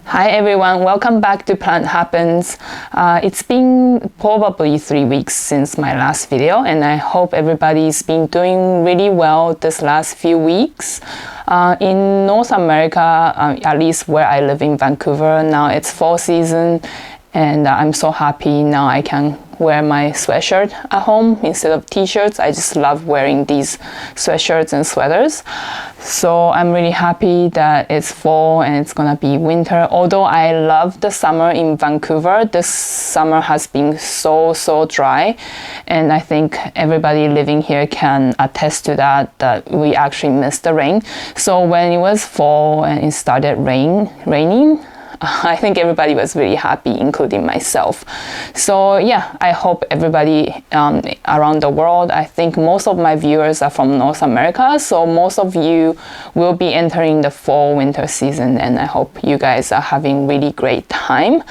Hi everyone, welcome back to Plant Happens. It's been probably 3 weeks since my last video, and I hope everybody's been doing really well this last few weeks. In North America, at least where I live in Vancouver, now it's fall season, and I'm so happy now I can wear my sweatshirt at home instead of t-shirts. I just love wearing these sweatshirts and sweaters. So I'm really happy that it's fall and it's gonna be winter. Although I love the summer in Vancouver, this summer has been so dry, and I think everybody living here can attest to that we actually missed the rain. So when it was fall and it started raining, I think everybody was really happy, including myself. So yeah, I hope everybody around the world, I think most of my viewers are from North America, so most of you will be entering the fall winter season, and I hope you guys are having really great time.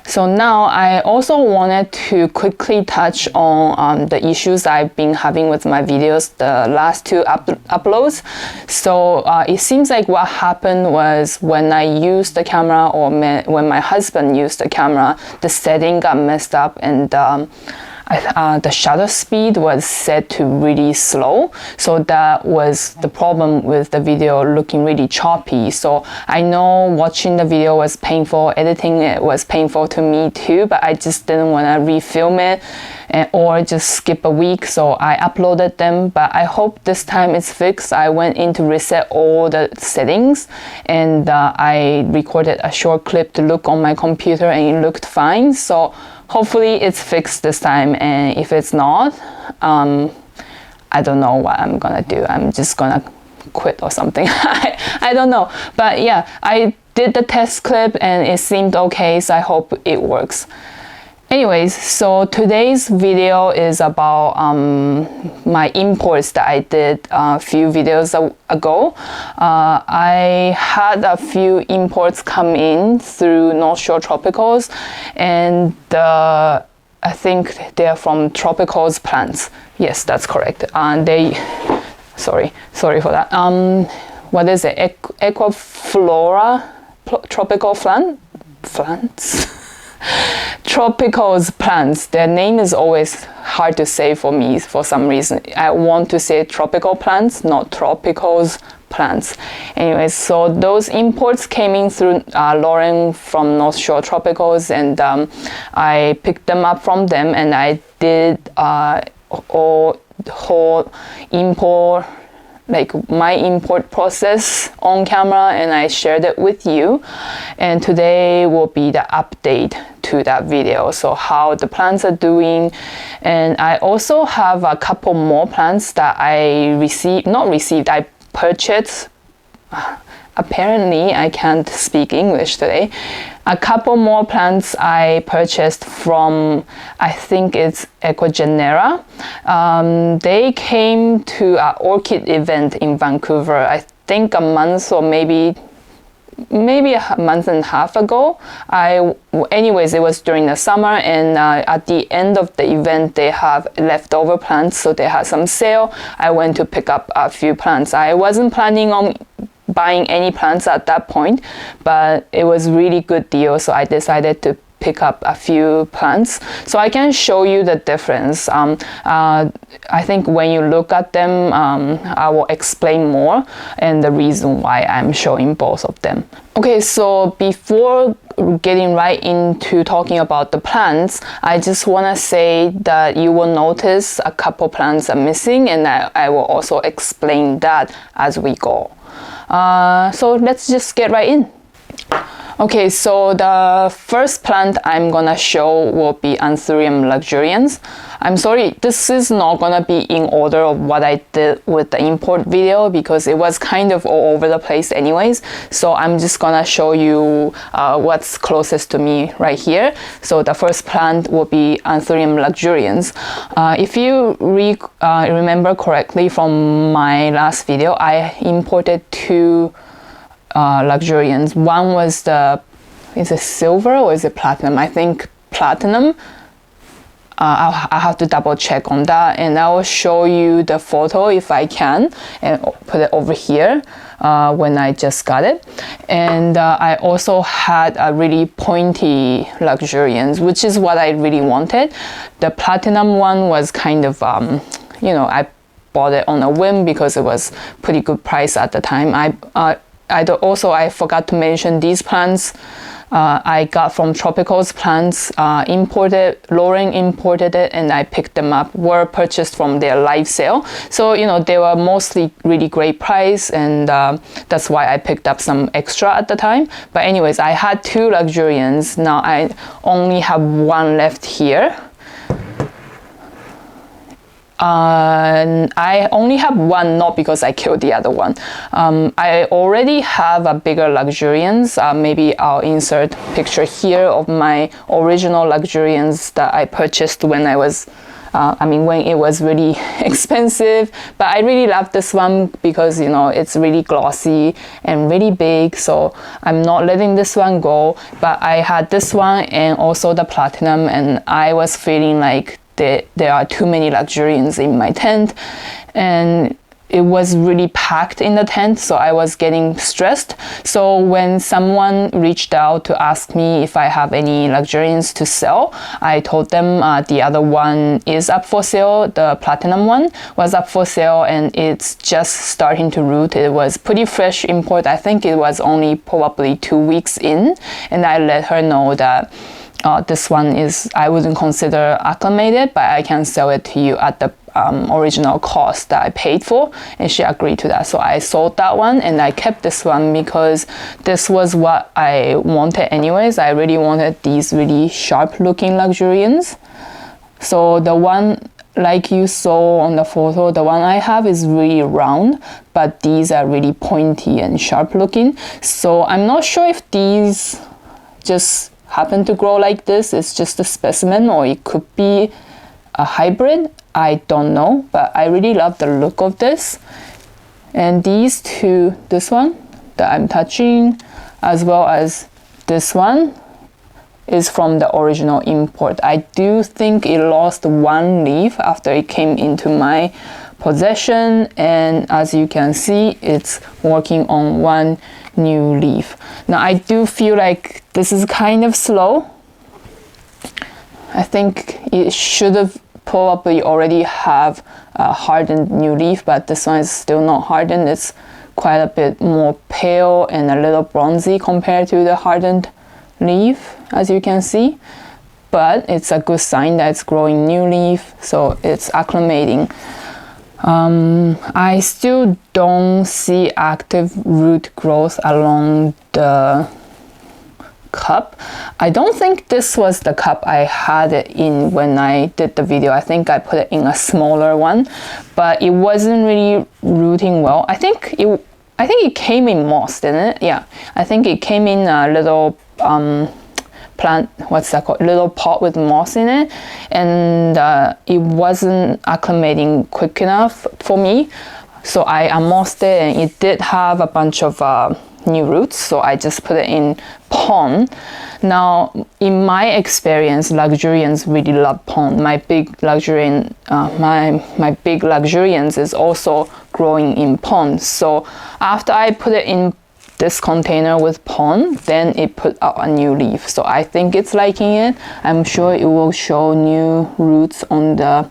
So now I also wanted to quickly touch on the issues I've been having with my videos the last two uploads. So it seems like what happened was when I used the camera, or when my husband used the camera, the setting got messed up, and the shutter speed was set to really slow, so that was the problem with the video looking really choppy. So I know watching the video was painful, editing it was painful to me too, but I just didn't want to refilm it or just skip a week, so I uploaded them. But I hope this time it's fixed. I went in to reset all the settings, and I recorded a short clip to look on my computer, and it looked fine. So hopefully it's fixed this time, and if it's not, I don't know what I'm gonna do. I'm just gonna quit or something. I don't know. But yeah, I did the test clip and it seemed okay, so I hope it works. Anyways, so today's video is about my imports that I did a few videos ago. I had a few imports come in through North Shore Tropicals, and I think they're from Tropicals Plants. Yes, that's correct. And sorry for that. What is it? Equiflora tropical plants? Tropicals plants. Their name is always hard to say for me for some reason. I want to say tropical plants, not tropicals plants. Anyways, so those imports came in through Lauren from North Shore Tropicals, and I picked them up from them, and I did whole import, like my import process on camera, and I shared it with you. And today will be the update to that video, so how the plants are doing. And I also have a couple more plants that I purchased. Apparently I can't speak English today. A couple more plants I purchased from, I think it's Ecogenera. They came to an orchid event in Vancouver, I think a month or maybe a month and a half ago. Anyways, it was during the summer, and at the end of the event they have leftover plants, so they had some sale. I went to pick up a few plants. I wasn't planning on buying any plants at that point, but it was really good deal, so I decided to pick up a few plants so I can show you the difference. I think when you look at them, I will explain more and the reason why I'm showing both of them. Okay, so before getting right into talking about the plants, I just want to say that you will notice a couple plants are missing, and I will also explain that as we go. So let's just get right in. Okay, so the first plant I'm gonna show will be Anthurium luxurians. I'm sorry, this is not gonna be in order of what I did with the import video, because it was kind of all over the place anyways. So I'm just gonna show you what's closest to me right here. So the first plant will be Anthurium luxurians. If you remember correctly from my last video, I imported two luxurians. One was is it silver or is it platinum? I think platinum. I'll have to double check on that, and I will show you the photo if I can and put it over here when I just got it. And I also had a really pointy Luxurians, which is what I really wanted. The platinum one was kind of, you know, I bought it on a whim because it was pretty good price at the time. I forgot to mention these plants I got from Tropicals Plants, Lauren imported it, and I picked them up, were purchased from their live sale. So, you know, they were mostly really great price, and that's why I picked up some extra at the time. But anyways, I had 2 Luxurians. Now I only have 1 left here. I only have 1, not because I killed the other one. I already have a bigger Luxurians. Maybe I'll insert picture here of my original Luxurians that I purchased when I was, when it was really expensive. But I really love this one because, you know, it's really glossy and really big. So I'm not letting this one go. But I had this one and also the platinum, and I was feeling like there are too many Luxurians in my tent, and it was really packed in the tent, so I was getting stressed. So when someone reached out to ask me if I have any Luxurians to sell, I told them the other one is up for sale. The platinum one was up for sale, and it's just starting to root. It was pretty fresh import. I think it was only probably 2 weeks in, and I let her know that this one is, I wouldn't consider acclimated, but I can sell it to you at the original cost that I paid for, and she agreed to that. So I sold that one, and I kept this one because this was what I wanted anyways. I really wanted these really sharp looking Luxurians. So the one, like you saw on the photo, the one I have is really round, but these are really pointy and sharp looking. So I'm not sure if these just happen to grow like this. It's just a specimen, or it could be a hybrid. I don't know, but I really love the look of this. And these 2, this one that I'm touching, as well as this one, is from the original import. I do think it lost 1 leaf after it came into my possession, and as you can see, it's working on 1 new leaf. Now I do feel like this is kind of slow. I think it should have probably already have a hardened new leaf, but this one is still not hardened. It's quite a bit more pale and a little bronzy compared to the hardened leaf, as you can see. But it's a good sign that it's growing new leaf, so it's acclimating. I still don't see active root growth along the cup. I don't think this was the cup I had it in when I did the video. I think I put it in a smaller one, but it wasn't really rooting well. I think it came in moss, didn't it? Yeah, I think it came in a little plant, what's that called, little pot with moss in it, and it wasn't acclimating quick enough for me, so I unmossed it, and it did have a bunch of new roots, so I just put it in pond. Now in my experience, Luxurians really love pond. My big Luxurian, my big Luxurians is also growing in pond. So after I put it in this container with pond, then it put out a new leaf. So I think it's liking it. I'm sure it will show new roots on the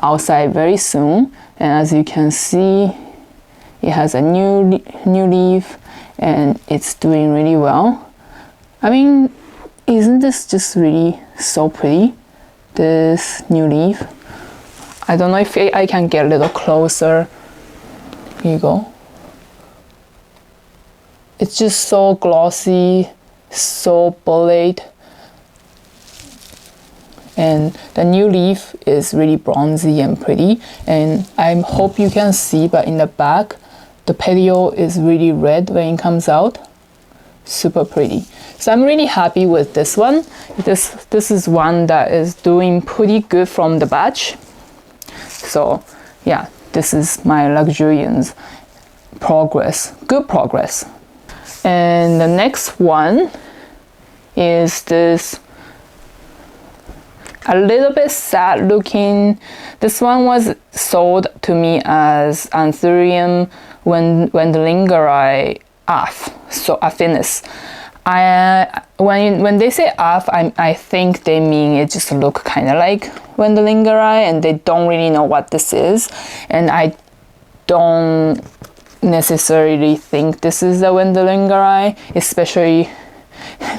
outside very soon. And as you can see, it has a new leaf, and it's doing really well. I mean, isn't this just really so pretty, this new leaf? I don't know if I can get a little closer. Here you go. It's just so glossy, so bullied. And the new leaf is really bronzy and pretty. And I hope you can see, but in the back, the petiole is really red when it comes out. Super pretty. So I'm really happy with this one. This is one that is doing pretty good from the batch. So yeah, this is my Luxurians progress, good progress. And the next one is this a little bit sad looking. This one was sold to me as Anthurium wendlingeri affinis. When they say I think they mean it just look kind of like wendlingeri, and they don't really know what this is, and I don't necessarily think this is a wendlingeri, especially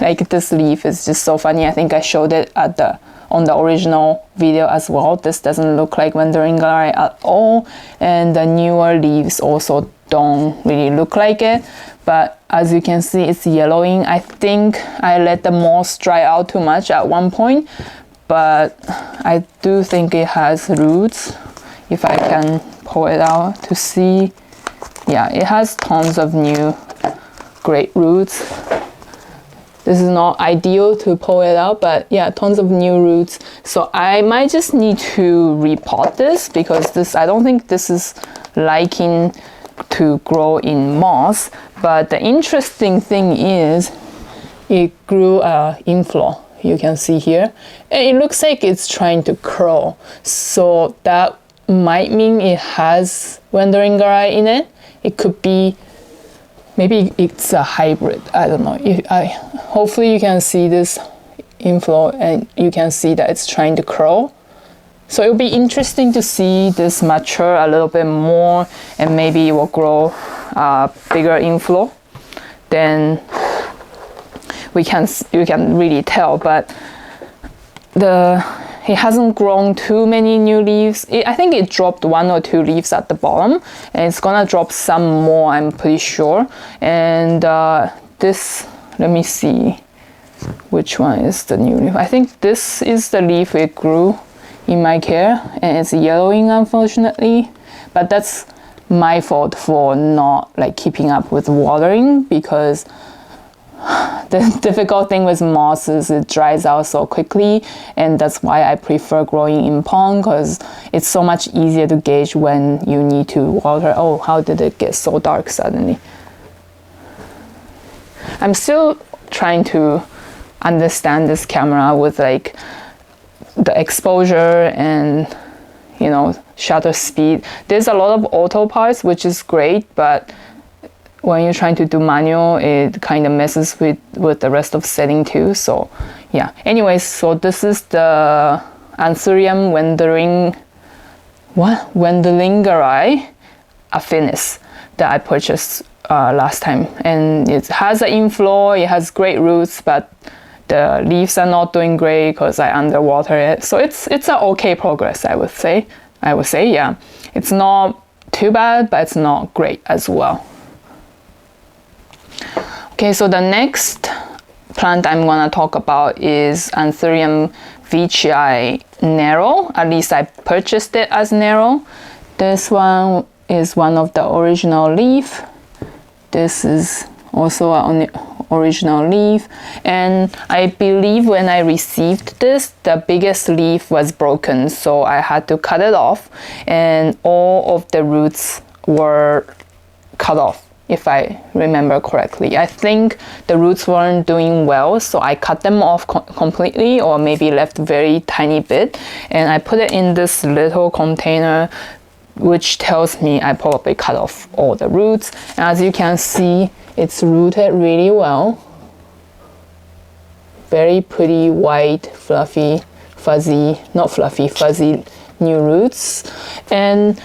like this leaf is just so funny. I think I showed it on the original video as well. This doesn't look like wendlingeri at all, and the newer leaves also don't really look like it. But as you can see, it's yellowing. I think I let the moss dry out too much at one point, but I do think it has roots. If I can pull it out to see, yeah, it has tons of new great roots. This is not ideal to pull it out, but yeah, tons of new roots. So I might just need to repot this, because I don't think this is liking to grow in moss. But the interesting thing is it grew inflow, you can see here, and it looks like it's trying to curl. So that might mean it has wendlingeri in it. It could be, maybe it's a hybrid, I don't know. Hopefully you can see this inflow and you can see that it's trying to curl. So it'll be interesting to see this mature a little bit more, and maybe it will grow bigger inflow. Then you can really tell, but it hasn't grown too many new leaves. I think it dropped 1 or 2 leaves at the bottom, and it's gonna drop some more, I'm pretty sure. And this, let me see which one is the new leaf. I think this is the leaf it grew in my care, and it's yellowing, unfortunately. But that's my fault for not like keeping up with watering, because the difficult thing with moss is it dries out so quickly, and that's why I prefer growing in pond, because it's so much easier to gauge when you need to water. Oh, how did it get so dark suddenly? I'm still trying to understand this camera with like the exposure and, you know, shutter speed. There's a lot of auto parts, which is great, but when you're trying to do manual, it kind of messes with the rest of setting too. So yeah, anyways, so this is the Anthurium wendlingeri affinis that I purchased last time, and it has an inflow, it has great roots, but the leaves are not doing great because I underwater it. So it's an okay progress, I would say, yeah. It's not too bad, but it's not great as well. Okay, so the next plant I'm gonna talk about is Antherium veitchii Narrow. At least I purchased it as Narrow. This one is one of the original leaf. This is also an original leaf, and I believe when I received this, the biggest leaf was broken, so I had to cut it off, and all of the roots were cut off, if I remember correctly. I think the roots weren't doing well, so I cut them off completely, or maybe left very tiny bit, and I put it in this little container, which tells me I probably cut off all the roots. And as you can see, it's rooted really well. Very pretty white, fluffy, fuzzy, not fluffy, fuzzy new roots. And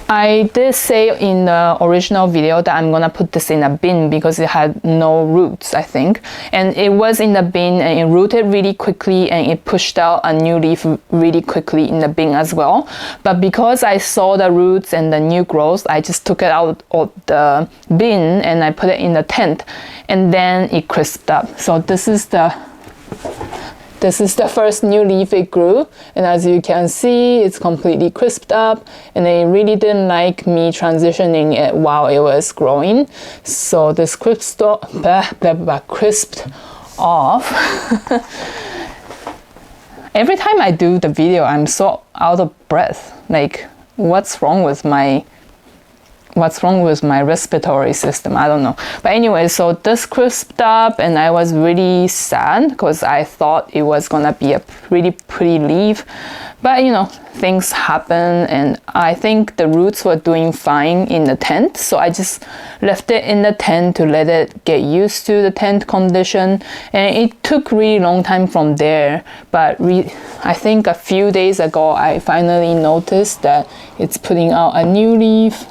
I did say in the original video that I'm gonna put this in a bin because it had no roots, I think. And it was in the bin, and it rooted really quickly, and it pushed out a new leaf really quickly in the bin as well. But because I saw the roots and the new growth, I just took it out of the bin and I put it in the tent, and then it crisped up. So this is the first new leaf it grew, and as you can see, it's completely crisped up, and it really didn't like me transitioning it while it was growing. So this crisped off. Every time I do the video, I'm so out of breath. Like, what's wrong with my what's wrong with my respiratory system, I don't know. But anyway, so this crisped up and I was really sad because I thought it was gonna be a pretty pretty leaf. But you know, things happen, and I think the roots were doing fine in the tent, so I just left it in the tent to let it get used to the tent condition. And it took really long time from there, but I think a few days ago I finally noticed that it's putting out a new leaf.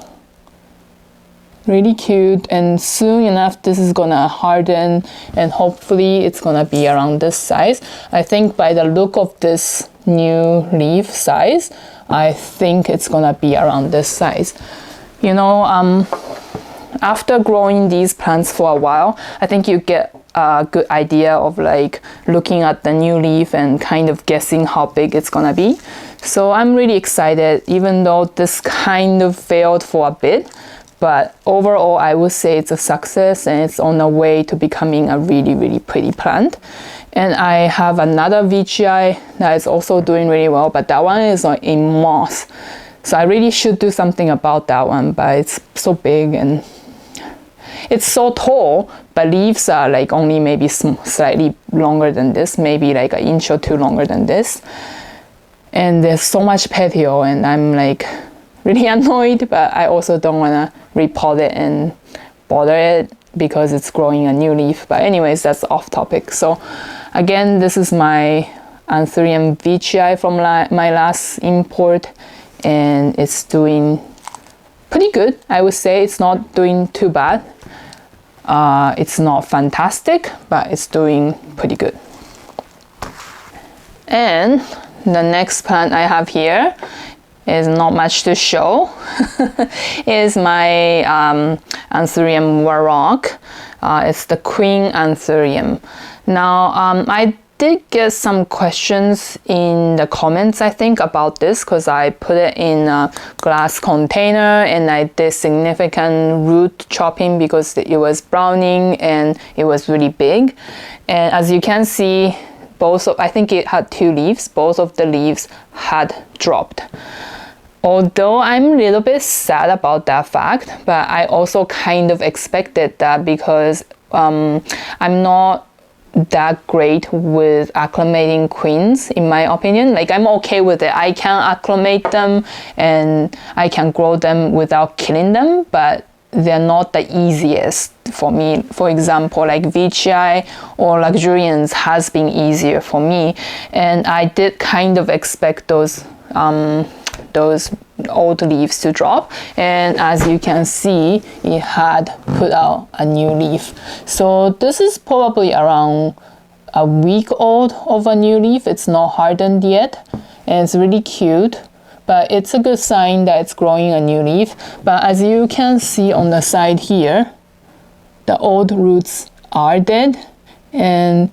Really cute, and soon enough this is gonna harden, and hopefully it's gonna be around this size. I think by the look of this new leaf size, I think it's gonna be around this size. You know, after growing these plants for a while, I think you get a good idea of like looking at the new leaf and kind of guessing how big it's gonna be. So I'm really excited, even though this kind of failed for a bit. But overall, I would say it's a success, and it's on the way to becoming a really, really pretty plant. And I have another veitchii that is also doing really well, but that one is in moss. So I really should do something about that one, but it's so big and it's so tall, but leaves are like only maybe slightly longer than this, maybe like an inch or two longer than this. And there's so much petioles, and I'm like really annoyed, but I also don't want to repot it and bother it because it's growing a new leaf. But anyways, that's off topic. So again, this is my Anthurium veitchii from my last import, and it's doing pretty good. I would say it's not doing too bad. It's not fantastic, but it's doing pretty good. And the next plant I have here is not much to show. Is my Anthurium Warok. It's the Queen Anthurium. Now, I did get some questions in the comments, I think, about this, because I put it in a glass container and I did significant root chopping because it was browning and it was really big. And as you can see, I think it had 2 leaves, both of the leaves had dropped. Although I'm a little bit sad about that fact, but I also kind of expected that because I'm not that great with acclimating queens, in my opinion. Like, I'm okay with it. I can acclimate them and I can grow them without killing them, but they're not the easiest for me. For example, like veitchii or Luxurians has been easier for me, and I did kind of expect those old leaves to drop, and as you can see, it had put out a new leaf. So this is probably around a week old of a new leaf. It's not hardened yet, and it's really cute, but it's a good sign that it's growing a new leaf. But as you can see on the side here, the old roots are dead, and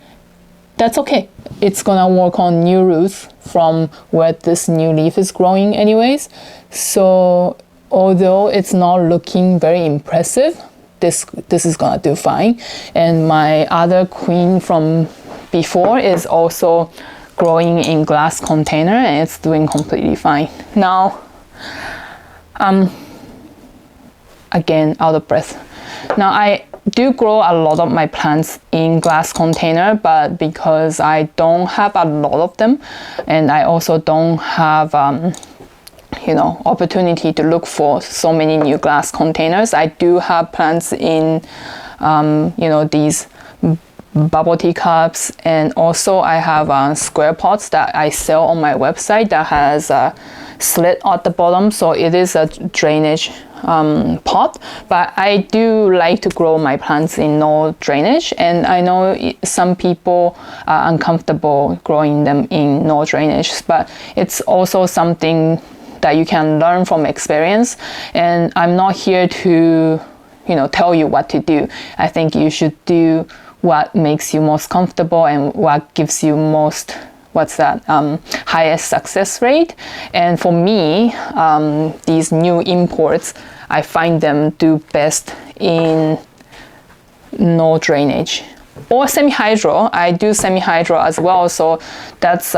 that's okay. It's gonna work on new roots from where this new leaf is growing anyways. So although it's not looking very impressive, this is gonna do fine. And my other queen from before is also growing in glass container, and it's doing completely fine. Now, again, out of breath. Now I do grow a lot of my plants in glass container, but because I don't have a lot of them, and I also don't have opportunity to look for so many new glass containers, I do have plants in these bubble tea cups, and also I have square pots that I sell on my website that has a slit at the bottom, so it is a drainage pot. But I do like to grow my plants in no drainage, and I know some people are uncomfortable growing them in no drainage, but it's also something that you can learn from experience, and I'm not here to tell you what to do. I think you should do what makes you most comfortable and what gives you most highest success rate. And for me, these new imports, I find them do best in no drainage or semi-hydro. I do semi-hydro as well, so that's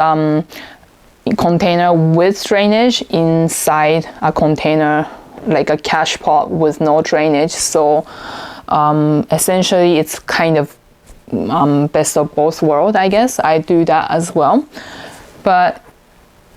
container with drainage inside a container like a cache pot with no drainage. So essentially it's kind of best of both worlds, I guess. I do that as well. But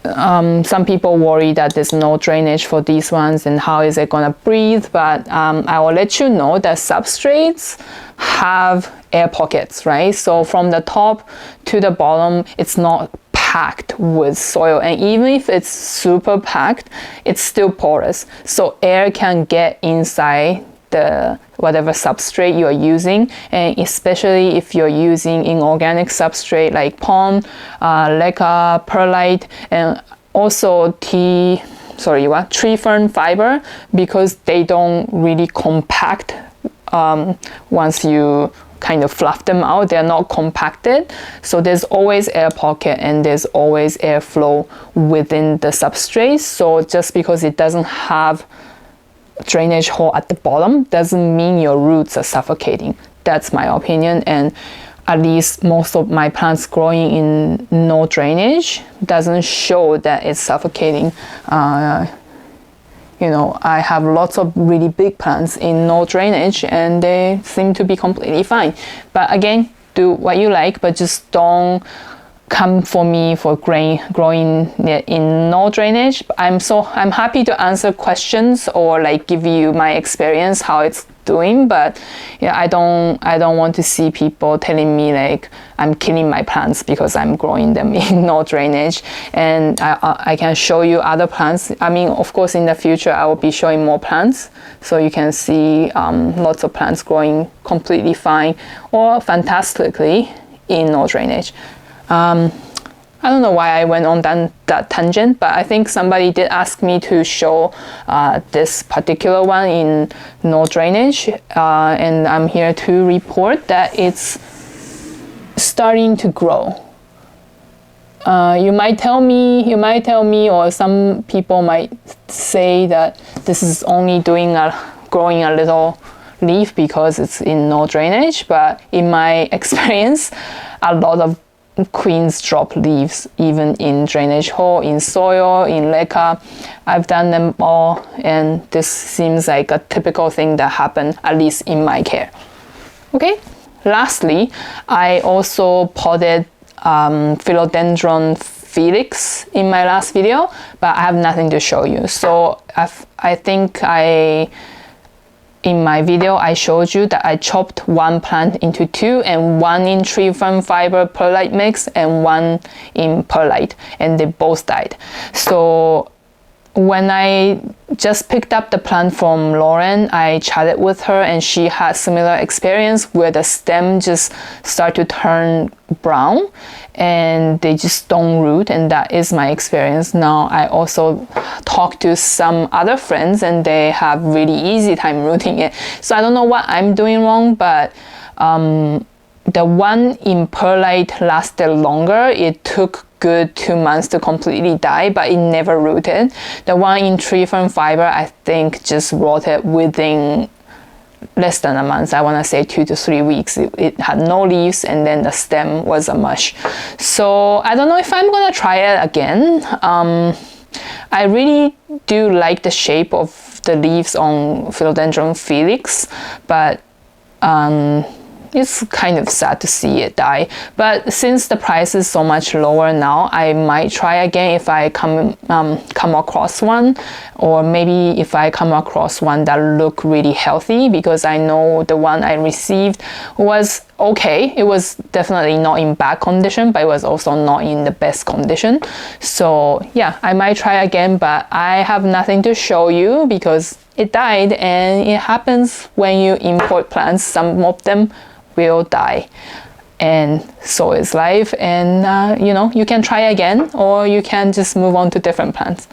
some people worry that there's no drainage for these ones and how is it gonna breathe, but I will let you know that substrates have air pockets, right? So from the top to the bottom, it's not packed with soil, and even if it's super packed, it's still porous, so air can get inside the whatever substrate you are using, and especially if you're using inorganic substrate like pond, leca, perlite, and also tree fern fiber, because they don't really compact once you kind of fluff them out. They're not compacted, so there's always air pocket and there's always airflow within the substrate. So just because it doesn't have drainage hole at the bottom doesn't mean your roots are suffocating. That's my opinion, and at least most of my plants growing in no drainage doesn't show that it's suffocating. You know, I have lots of really big plants in no drainage and they seem to be completely fine. But again, do what you like, but just don't come for me for growing in no drainage. I'm happy to answer questions or like give you my experience how it's doing, but yeah, I don't want to see people telling me like I'm killing my plants because I'm growing them in no drainage. And I can show you other plants. I mean, of course, in the future I will be showing more plants, so you can see lots of plants growing completely fine or fantastically in no drainage. I don't know why I went on that tangent, but I think somebody did ask me to show this particular one in no drainage, and I'm here to report that it's starting to grow. You might tell me, or some people might say that this is only growing a little leaf because it's in no drainage, but in my experience, a lot of queens drop leaves even in drainage hole, in soil, in leca. I've done them all, and this seems like a typical thing that happened, at least in my care. Okay, lastly, I also potted Philodendron Felix in my last video, but I have nothing to show you. So I think in my video, I showed you that I chopped one plant into two, and one in tree fern fiber perlite mix and one in perlite, and they both died. So when I just picked up the plant from Lauren, I chatted with her, and she had similar experience where the stem just start to turn brown and they just don't root, and that is my experience. Now I also talked to some other friends and they have really easy time rooting it. So I don't know what I'm doing wrong, but the one in perlite lasted longer. It took good 2 months to completely die, but it never rooted. The one in tree fern fiber, I think, just rotted within less than a month. I want to say 2 to 3 weeks. It had no leaves, and then the stem was a mush. So I don't know if I'm gonna try it again. I really do like the shape of the leaves on Philodendron Felix, but it's kind of sad to see it die. But since the price is so much lower now, I might try again if I come across one, or maybe if I come across one that look really healthy, because I know the one I received was okay. It was definitely not in bad condition, but it was also not in the best condition. So yeah, I might try again, but I have nothing to show you because it died, and it happens when you import plants. Some of them will die, and so is life. And you know, you can try again, or you can just move on to different plants.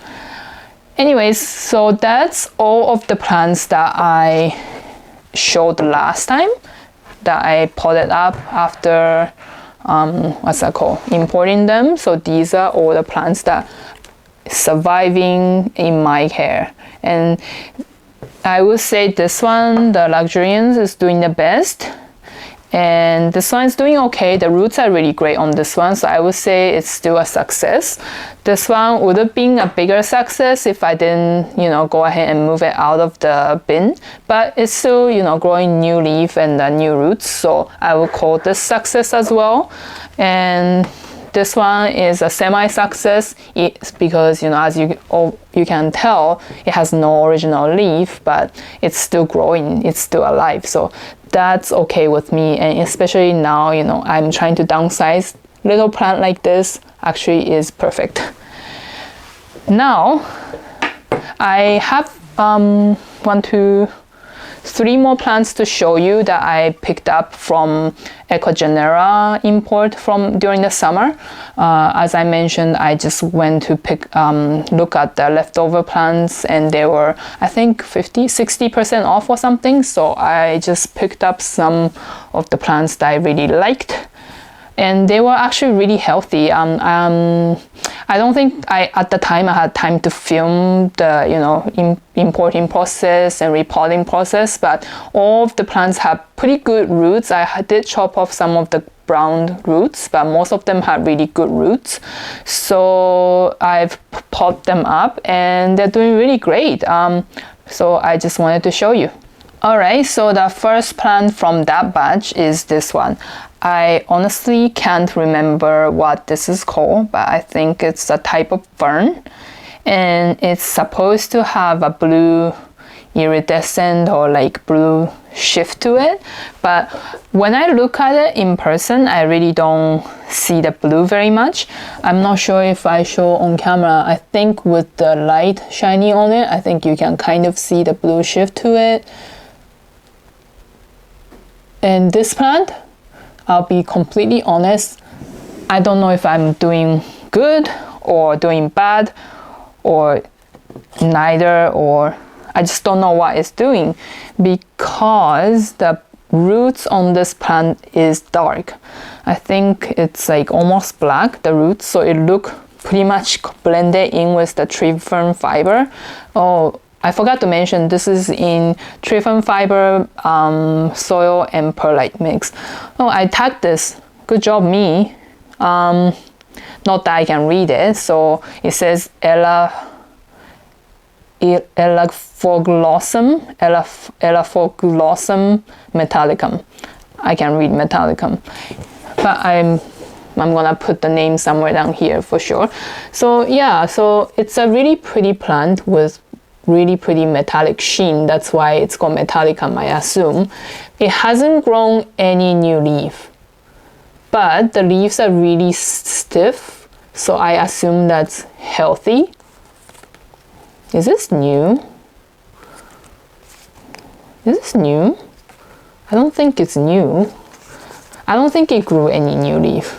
Anyways, so that's all of the plants that I showed last time that I potted up after importing them. So these are all the plants that surviving in my care, and I would say this one, the Luxurians, is doing the best. And this one is doing okay. The roots are really great on this one, so I would say it's still a success. This one would have been a bigger success if I didn't, go ahead and move it out of the bin, but it's still, growing new leaf and new roots, so I will call this success as well. And this one is a semi-success because, as you can tell, it has no original leaf, but it's still growing, it's still alive. So that's okay with me. And especially now, I'm trying to downsize. Little plant like this actually is perfect. Now, I have 3 more plants to show you that I picked up from Ecogenera import from during the summer. As I mentioned, I just went to look at the leftover plants, and they were, I think, 50-60% off or something. So I just picked up some of the plants that I really liked, and they were actually really healthy. I don't think at the time I had time to film the importing process and repotting process, but all of the plants have pretty good roots. I did chop off some of the brown roots, but most of them had really good roots. So I've popped them up and they're doing really great. So I just wanted to show you. Alright, so the first plant from that batch is this one. I honestly can't remember what this is called, but I think it's a type of fern, and it's supposed to have a blue iridescent or like blue shift to it, but when I look at it in person, I really don't see the blue very much. I'm not sure if I show on camera. I think with the light shining on it, I think you can kind of see the blue shift to it. And this plant, I'll be completely honest, I don't know if I'm doing good or doing bad or neither, or I just don't know what it's doing, because the roots on this plant is dark. I think it's like almost black, the roots, so it look pretty much blended in with the tree fern fiber. Oh, I forgot to mention, this is in tree fern fiber, soil and perlite mix. Oh, I tagged this. Good job, me. Not that I can read it. So it says Elaphoglossum metallicum. I can read metallicum, but I'm gonna put the name somewhere down here for sure. So yeah, so it's a really pretty plant with really pretty metallic sheen. That's why it's called metallicum, I assume. It hasn't grown any new leaf, but the leaves are really stiff, so I assume that's healthy. Is this new? Is this new? I don't think it's new. I don't think it grew any new leaf,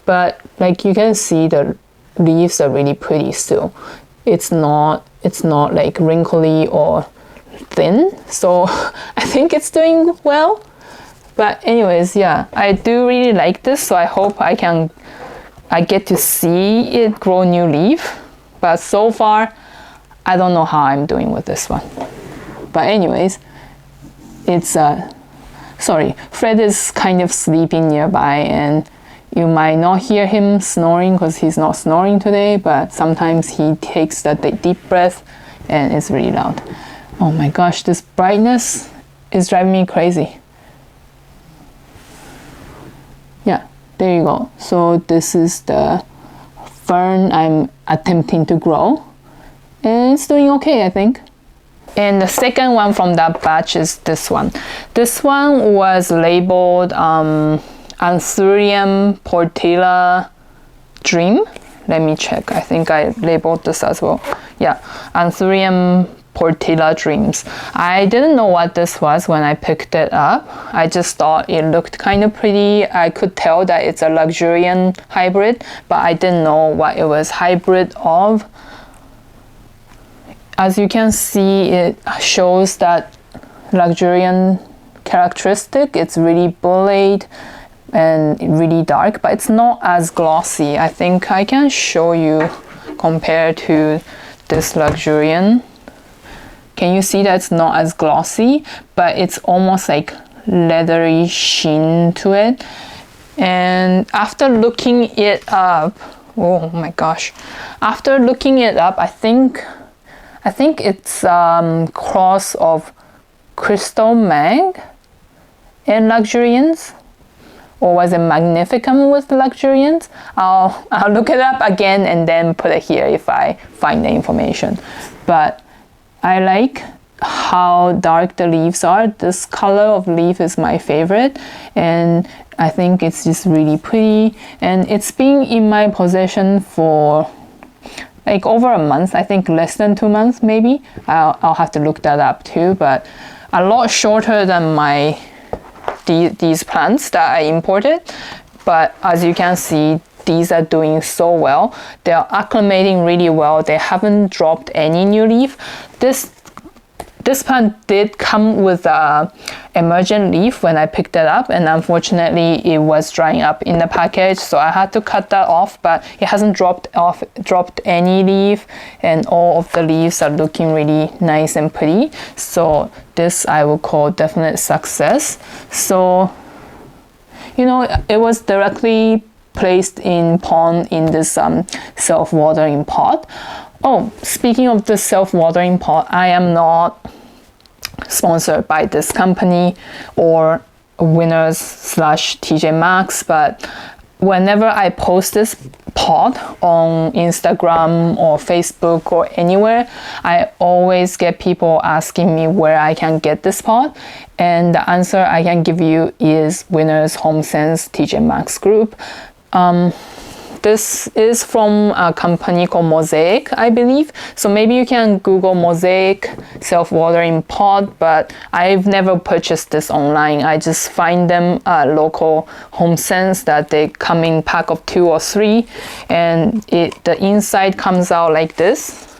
but like you can see, the leaves are really pretty still. It's not like wrinkly or thin, so I think it's doing well. But anyways, yeah, I do really like this, so I hope I get to see it grow new leaf. But so far, I don't know how I'm doing with this one. But anyways, it's sorry, Fred is kind of sleeping nearby, and you might not hear him snoring because he's not snoring today, but sometimes he takes that deep breath and it's really loud. Oh my gosh, this brightness is driving me crazy. Yeah, there you go. So this is the fern I'm attempting to grow, and it's doing okay, I think. And the second one from that batch is this one. This one was labeled Anthurium Portilla Dream. Let me check. I think I labeled this as well. Yeah, Anthurium Portilla Dreams. I didn't know what this was when I picked it up. I just thought it looked kind of pretty. I could tell that it's a Luxurian hybrid, but I didn't know what it was hybrid of. As you can see, it shows that Luxurian characteristic. It's really bullied and really dark, but it's not as glossy. I think I can show you compared to this Luxurian. Can you see that it's not as glossy, but it's almost like leathery sheen to it. And after looking it up, oh my gosh, after looking it up, I think it's cross of Crystal Mag and Luxurians, or was it Magnificum with Luxurians? I'll look it up again and then put it here if I find the information. But I like how dark the leaves are. This color of leaf is my favorite, and I think it's just really pretty. And it's been in my possession for like over a month, I think less than 2 months maybe. I'll have to look that up too, but a lot shorter than these plants that I imported. But as you can see, these are doing so well. They're acclimating really well. They haven't dropped any new leaf. This plant did come with an emergent leaf when I picked it up, and unfortunately it was drying up in the package, so I had to cut that off, but it hasn't dropped any leaf, and all of the leaves are looking really nice and pretty. So this I will call definite success. So, you know, it was directly placed in pond in this self-watering pot. Oh, speaking of the self-watering pot, I am not sponsored by this company or Winners / TJ Maxx, but whenever I post this pot on Instagram or Facebook or anywhere, I always get people asking me where I can get this pot, and the answer I can give you is Winners, HomeSense, TJ Maxx group. This is from a company called Mosaic, I believe. So maybe you can Google Mosaic self-watering pot, but I've never purchased this online. I just find them at local HomeSense that they come in pack of 2 or 3, and the inside comes out like this,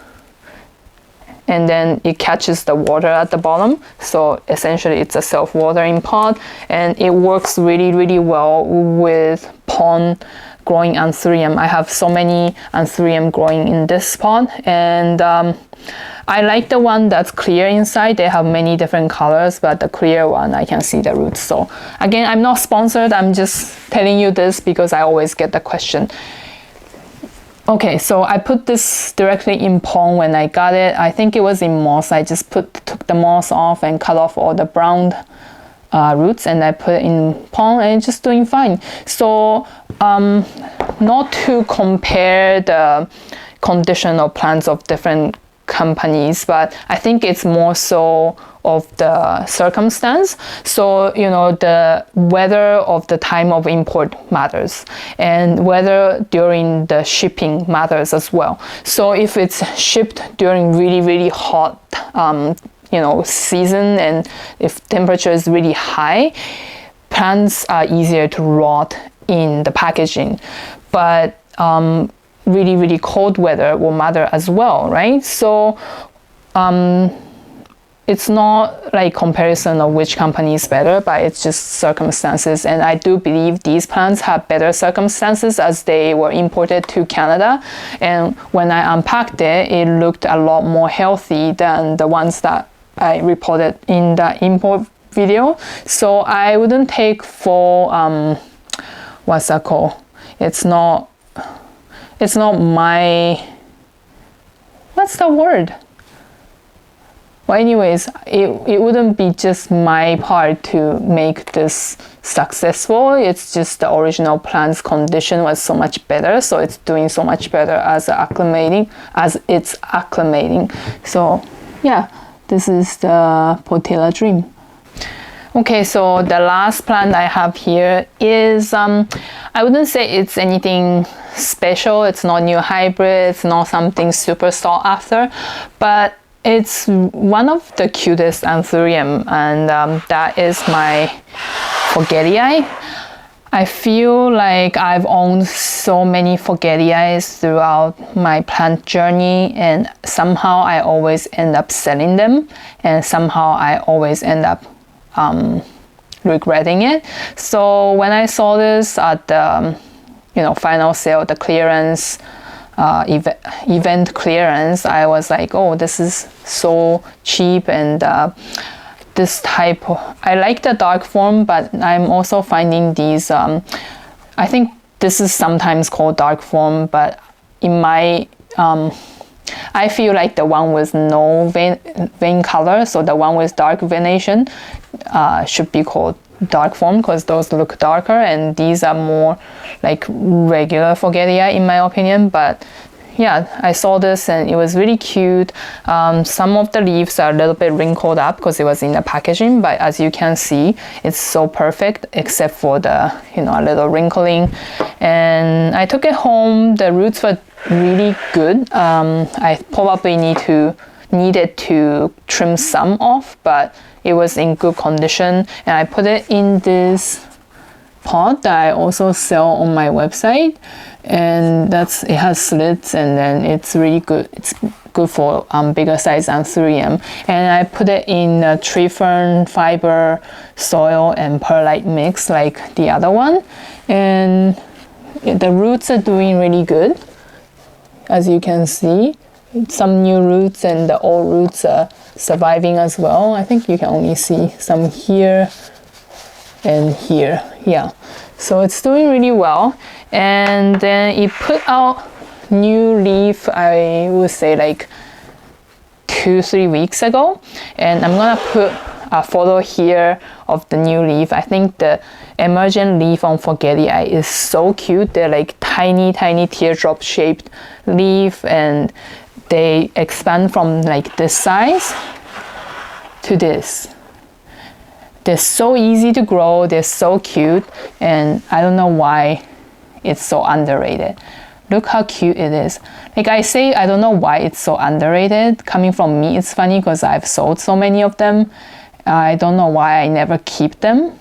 and then it catches the water at the bottom. So essentially it's a self-watering pot, and it works really, really well with pond growing Anthurium. I have so many Anthurium growing in this pot, and I like the one that's clear inside. They have many different colors, but the clear one, I can see the roots. So again, I'm not sponsored, I'm just telling you this because I always get the question. Okay, so I put this directly in pond when I got it. I think it was in moss. I just took the moss off and cut off all the brown roots, and I put it in pond, and it's just doing fine. So not to compare the condition of plants of different companies, but I think it's more so of the circumstance. So, you know, the weather of the time of import matters, and weather during the shipping matters as well. So if it's shipped during really, really hot you know, season, and if temperature is really high, plants are easier to rot in the packaging. But really, really cold weather will matter as well, right? So it's not like comparison of which company is better, but it's just circumstances. And I do believe these plants have better circumstances as they were imported to Canada. And when I unpacked it, it looked a lot more healthy than the ones that I reported in the import video. So I wouldn't take full, what's that called? It's not my, what's the word? Well, anyways, it wouldn't be just my part to make this successful. It's just the original plant's condition was so much better, so it's doing so much better as it's acclimating. So yeah, this is the Portilla Dream. Okay, so the last plant I have here is, I wouldn't say it's anything special. It's not new hybrid, it's not something super sought after, but it's one of the cutest Anthurium, and that is my forgetii. I feel like I've owned so many forgetii throughout my plant journey, and somehow I always end up selling them, and somehow I always end up regretting it. So when I saw this at the final sale, the clearance, event clearance, I was like, oh, this is so cheap, and this type of, I like the dark form, but I'm also finding these, I think this is sometimes called dark form, but in my, I feel like the one with no vein color, so the one with dark venation should be called dark form, because those look darker, and these are more like regular forgetii in my opinion. But yeah, I saw this and it was really cute. Some of the leaves are a little bit wrinkled up because it was in the packaging, but as you can see, it's so perfect except for the, you know, a little wrinkling. And I took it home. The roots were really good. I probably needed to trim some off, but it was in good condition. And I put it in this pot that I also sell on my website, and it has slits, and then it's really good. It's good for bigger size anthurium. And I put it in a tree fern fiber soil and perlite mix like the other one, and the roots are doing really good. As you can see, some new roots and the old roots are surviving as well. I think you can only see some here and here. Yeah, so it's doing really well. And then it put out new leaf, I would say like 2-3 weeks ago, and I'm gonna put a photo here of the new leaf. I think the emergent leaf on forgetii is so cute. They're like tiny teardrop shaped leaf, and they expand from like this size to this. They're so easy to grow, they're so cute, and I don't know why it's so underrated. Look how cute it is. Like I say, I don't know why it's so underrated. Coming from me, it's funny because I've sold so many of them. I don't know why I never keep them.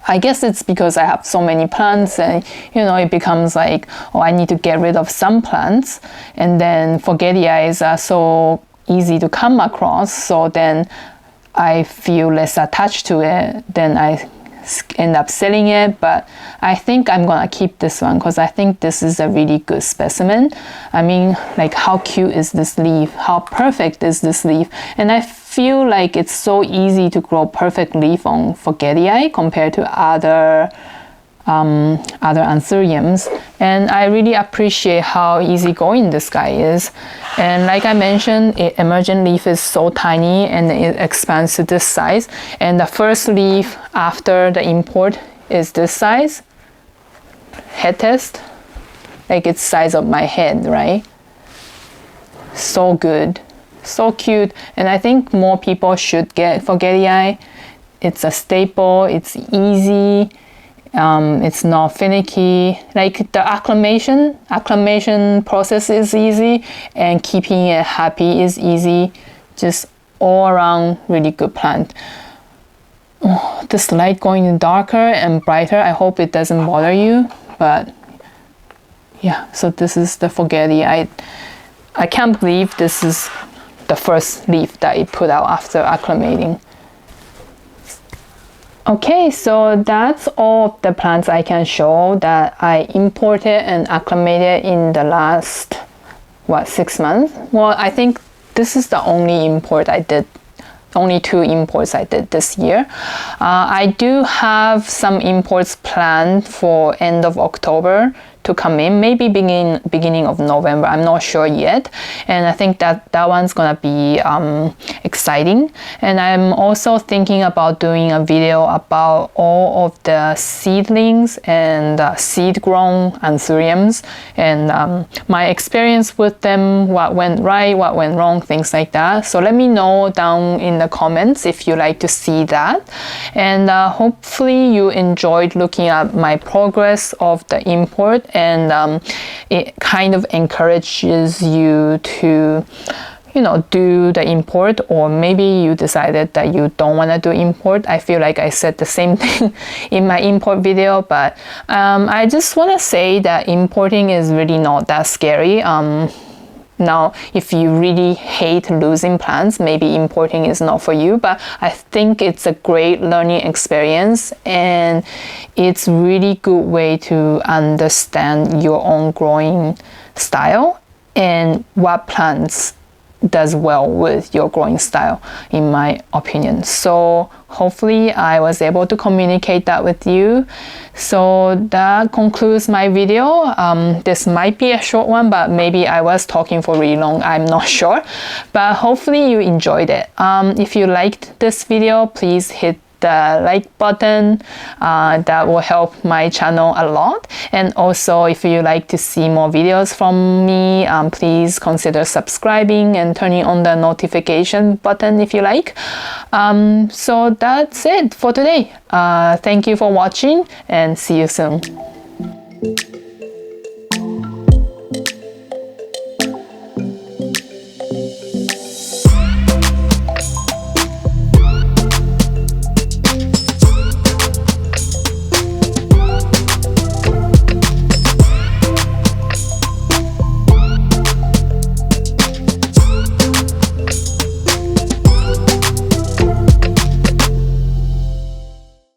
I guess it's because I have so many plants, and you know, it becomes like, oh, I need to get rid of some plants, and then forgetii are so easy to come across, so then I feel less attached to it, then I end up selling it. But I think I'm gonna keep this one because I think this is a really good specimen. I mean, like, how cute is this leaf? How perfect is this leaf? And I feel like it's so easy to grow perfect leaf on forgetii compared to other anthuriums, and I really appreciate how easygoing this guy is. And like I mentioned, emergent leaf is so tiny and it expands to this size, and the first leaf after the import is this size. Head test, like it's size of my head, right? So good, so cute, and I think more people should get forgetii. It's a staple, it's easy. It's not finicky. Like the acclimation process is easy, and keeping it happy is easy. Just all around really good plant. Oh, this light going darker and brighter. I hope it doesn't bother you, but yeah. So this is the forgetii. I can't believe this is the first leaf that it put out after acclimating. Okay, so that's all of the plants I can show that I imported and acclimated in the last, 6 months? Well, I think this is the only import I did, only 2 imports I did this year. I do have some imports planned for end of October to come in, maybe beginning of November, I'm not sure yet, and I think that one's gonna be exciting. And I'm also thinking about doing a video about all of the seedlings and seed grown anthuriums, and my experience with them, what went right, what went wrong, things like that. So let me know down in the comments if you like to see that, and hopefully you enjoyed looking at my progress of the import, and it kind of encourages you to, you know, do the import, or maybe you decided that you don't want to do import. I feel like I said the same thing in my import video, but I just want to say that importing is really not that scary. Now, if you really hate losing plants, maybe importing is not for you, but I think it's a great learning experience, and it's really good way to understand your own growing style and what plants does well with your growing style, in my opinion. So hopefully I was able to communicate that with you. So that concludes my video. This might be a short one, but maybe I was talking for really long, I'm not sure. But hopefully you enjoyed it. If you liked this video, please hit the like button. That will help my channel a lot. And also, if you like to see more videos from me, please consider subscribing and turning on the notification button if you like. So that's it for today. Thank you for watching and see you soon.